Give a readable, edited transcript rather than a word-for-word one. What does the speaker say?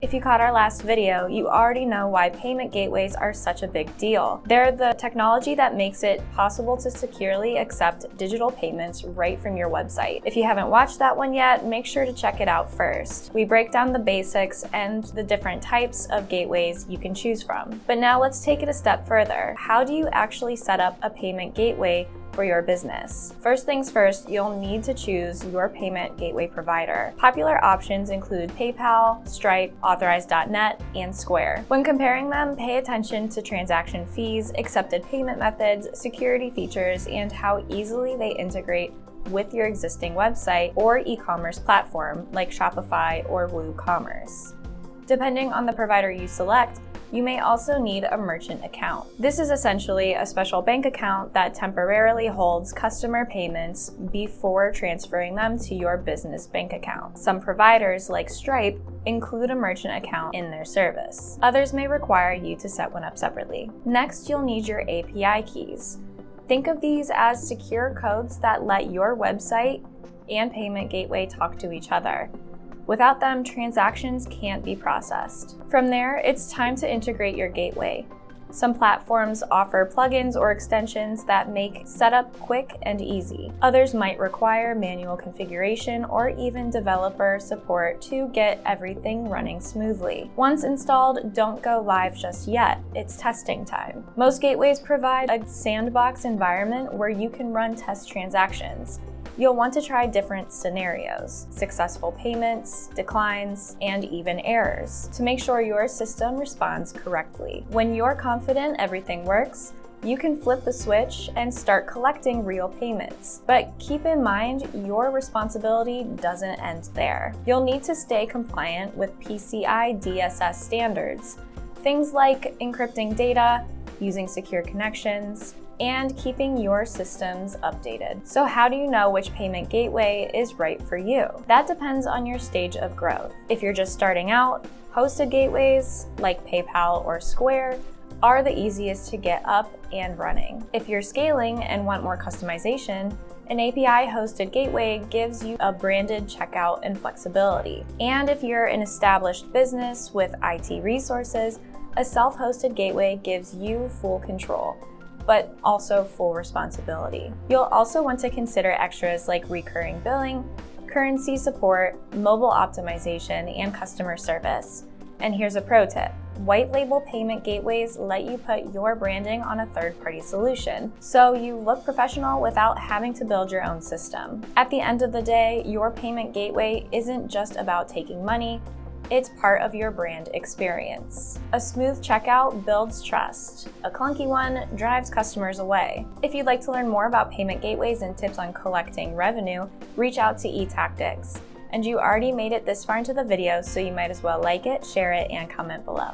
If you caught our last video, you already know why payment gateways are such a big deal. They're the technology that makes it possible to securely accept digital payments right from your website. If you haven't watched that one yet, make sure to check it out first. We break down the basics and the different types of gateways you can choose from. But now let's take it a step further. How do you actually set up a payment gateway for your business? First things first, you'll need to choose your payment gateway provider. Popular options include PayPal, Stripe, Authorize.net, and Square. When comparing them, pay attention to transaction fees, accepted payment methods, security features, and how easily they integrate with your existing website or e-commerce platform like Shopify or WooCommerce. Depending on the provider you select, you may also need a merchant account. This is essentially a special bank account that temporarily holds customer payments before transferring them to your business bank account. Some providers, like Stripe, include a merchant account in their service. Others may require you to set one up separately. Next, you'll need your API keys. Think of these as secure codes that let your website and payment gateway talk to each other. Without them, transactions can't be processed. From there, it's time to integrate your gateway. Some platforms offer plugins or extensions that make setup quick and easy. Others might require manual configuration or even developer support to get everything running smoothly. Once installed, don't go live just yet. It's testing time. Most gateways provide a sandbox environment where you can run test transactions. You'll want to try different scenarios, successful payments, declines, and even errors to make sure your system responds correctly. When you're confident everything works, you can flip the switch and start collecting real payments. But keep in mind, your responsibility doesn't end there. You'll need to stay compliant with PCI DSS standards, things like encrypting data, using secure connections, and keeping your systems updated. So how do you know which payment gateway is right for you? That depends on your stage of growth. If you're just starting out, hosted gateways like PayPal or Square are the easiest to get up and running. If you're scaling and want more customization, an API-hosted gateway gives you a branded checkout and flexibility. And if you're an established business with IT resources, a self-hosted gateway gives you full control, but also full responsibility. You'll also want to consider extras like recurring billing, currency support, mobile optimization, and customer service. And here's a pro tip. White label payment gateways let you put your branding on a third-party solution, so you look professional without having to build your own system. At the end of the day, your payment gateway isn't just about taking money, it's part of your brand experience. A smooth checkout builds trust. A clunky one drives customers away. If you'd like to learn more about payment gateways and tips on collecting revenue, reach out to eTactics. And you already made it this far into the video, so you might as well like it, share it, and comment below.